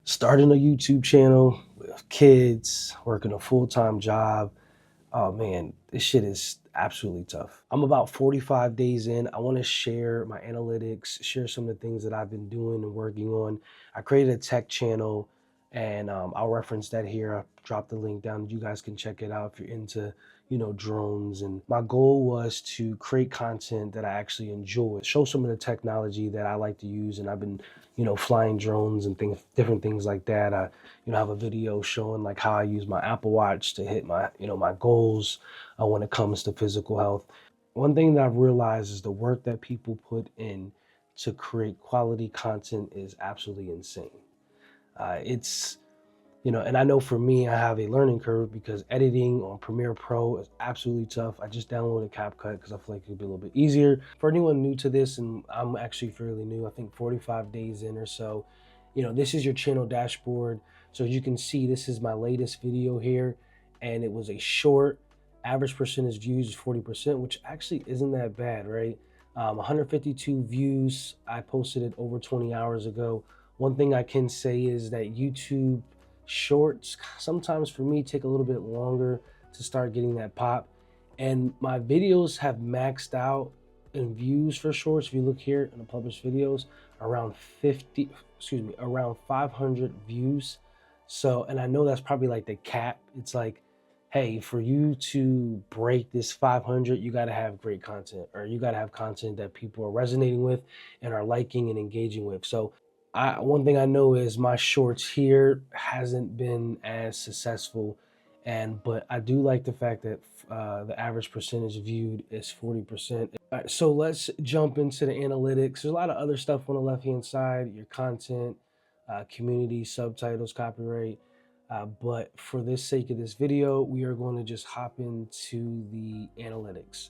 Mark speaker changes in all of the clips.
Speaker 1: Starting a YouTube channel with kids, working a full-time job. Oh man, this shit is absolutely tough. I'm about 45 days in. I want to share my analytics, share some of the things that I've been doing and working on. I created a tech channel and I'll reference that here. I'll drop the link down. You guys can check it out if you're into, drones. And my goal was to create content that I actually enjoy, show some of the technology that I like to use. And I've been, flying drones and things, different things like that. I have a video showing like how I use my Apple Watch to hit my, my goals when it comes to physical health. One thing that I've realized is the work that people put in to create quality content is absolutely insane. It's, and I know for me, I have a learning curve because editing on Premiere Pro is absolutely tough. I just downloaded CapCut because I feel like it would be a little bit easier. For anyone new to this, and I'm actually fairly new, I think 45 days in or so, this is your channel dashboard. So as you can see, this is my latest video here, and it was a short. Average percentage views is 40%, which actually isn't that bad, right? 152 views. I posted it over 20 hours ago. One thing I can say is that YouTube shorts sometimes for me take a little bit longer to start getting that pop, and my videos have maxed out in views for shorts. If you look here in the published videos, around 500 views. So, and I know that's probably like the cap. It's like, hey, for you to break this 500, you got to have great content, or you got to have content that people are resonating with and are liking and engaging with. So one thing I know is my shorts here hasn't been as successful, but I do like the fact that the average percentage viewed is 40%. All right, so let's jump into the analytics. There's a lot of other stuff on the left hand side, your content, community, subtitles, copyright. But for the sake of this video, we are going to just hop into the analytics.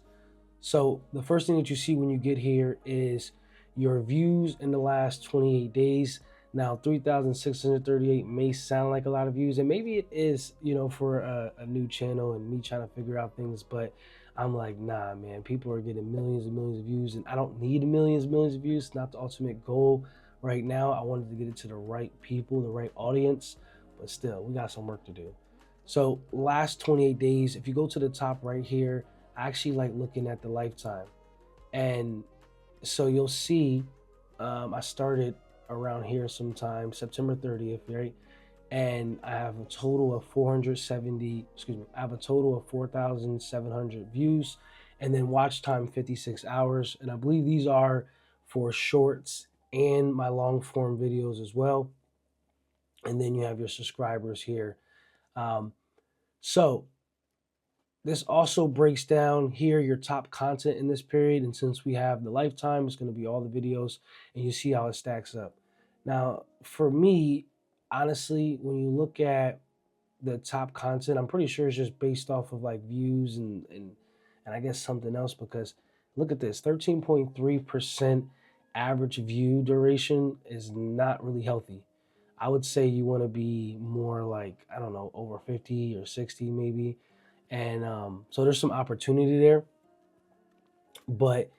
Speaker 1: So the first thing that you see when you get here is your views in the last 28 days. Now, 3,638 may sound like a lot of views, and maybe it is, for a new channel and me trying to figure out things, but I'm like, nah, man, people are getting millions and millions of views, and I don't need millions and millions of views. It's not the ultimate goal right now. I wanted to get it to the right people, the right audience, but still, we got some work to do. So last 28 days, if you go to the top right here, I actually like looking at the lifetime. And so you'll see I started around here sometime, September 30th, right? And I have a total of 4,700 views, and then watch time 56 hours. And I believe these are for shorts and my long form videos as well. And then you have your subscribers here. So this also breaks down here your top content in this period. And since we have the lifetime, it's going to be all the videos, and you see how it stacks up. Now, for me, honestly, when you look at the top content, I'm pretty sure it's just based off of like views and I guess something else, because look at this, 13.3% average view duration is not really healthy. I would say you want to be more like, I don't know, over 50 or 60 maybe. And so there's some opportunity there, but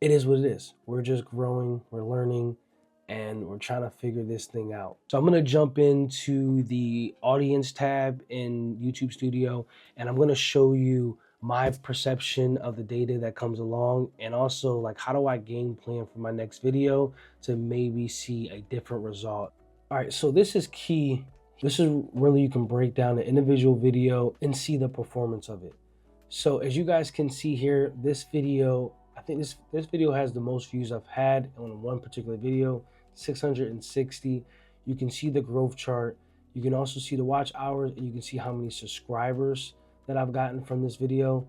Speaker 1: it is what it is. We're just growing, we're learning, and we're trying to figure this thing out. So I'm going to jump into the audience tab in YouTube Studio, and I'm going to show you my perception of the data that comes along, and also like how do I game plan for my next video to maybe see a different result. All right, so this is key. This is really, you can break down the individual video and see the performance of it. So as you guys can see here, this video, I think this video has the most views I've had on one particular video, 660. You can see the growth chart. You can also see the watch hours, and you can see how many subscribers that I've gotten from this video.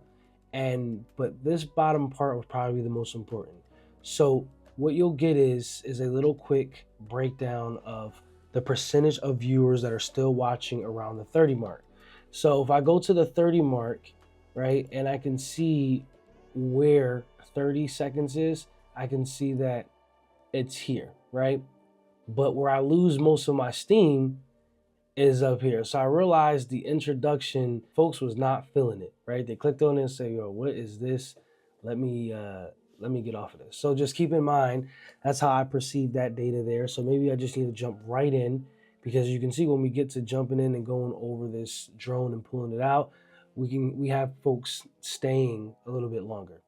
Speaker 1: But this bottom part was probably the most important. So what you'll get is a little quick breakdown of the percentage of viewers that are still watching around the 30 mark. So if I go to the 30 mark, right, and I can see where 30 seconds is, I can see that it's here, right? But where I lose most of my steam is up here. So I realized the introduction, folks was not feeling it, right? They clicked on it and say, yo, what is this? Let me get off of this. So just keep in mind, that's how I perceive that data there. So maybe I just need to jump right in, because you can see when we get to jumping in and going over this drone and pulling it out, we have folks staying a little bit longer.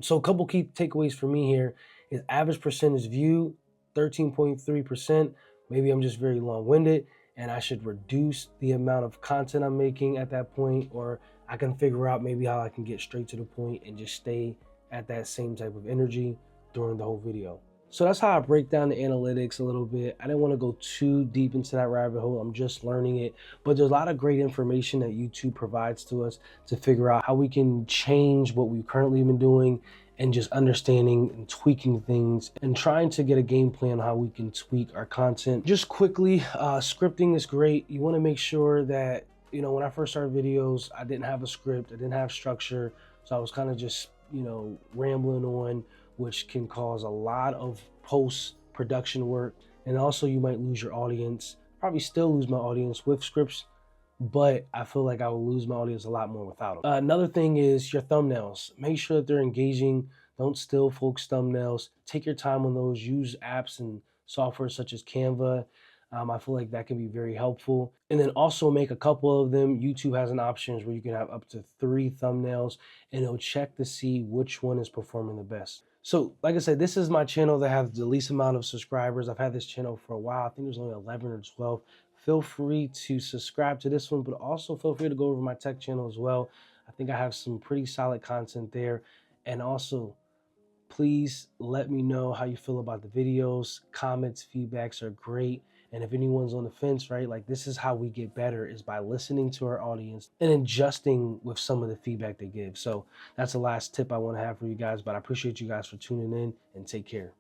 Speaker 1: So a couple key takeaways for me here is average percentage view, 13.3%. Maybe I'm just very long-winded and I should reduce the amount of content I'm making at that point, or I can figure out maybe how I can get straight to the point and just stay at that same type of energy during the whole video. So that's how I break down the analytics a little bit. I didn't want to go too deep into that rabbit hole. I'm just learning it, but there's a lot of great information that YouTube provides to us to figure out how we can change what we've currently been doing and just understanding and tweaking things and trying to get a game plan how we can tweak our content. Just quickly, scripting is great. You want to make sure that, you know, when I first started videos, I didn't have a script, I didn't have structure. So I was kind of just, you know, rambling on, which can cause a lot of post-production work. And also you might lose your audience. Probably still lose my audience with scripts, but I feel like I will lose my audience a lot more without them. Another thing is your thumbnails. Make sure that they're engaging. Don't steal folks' thumbnails. Take your time on those. Use apps and software such as Canva. I feel like that can be very helpful. And then also make a couple of them. YouTube has an option where you can have up to 3 thumbnails and it'll check to see which one is performing the best. So like I said, this is my channel that has the least amount of subscribers. I've had this channel for a while. I think there's only 11 or 12. Feel free to subscribe to this one, but also feel free to go over my tech channel as well. I think I have some pretty solid content there. And also, please let me know how you feel about the videos. Comments, feedbacks are great. And if anyone's on the fence, right, like this is how we get better, is by listening to our audience and adjusting with some of the feedback they give. So that's the last tip I want to have for you guys, but I appreciate you guys for tuning in and take care.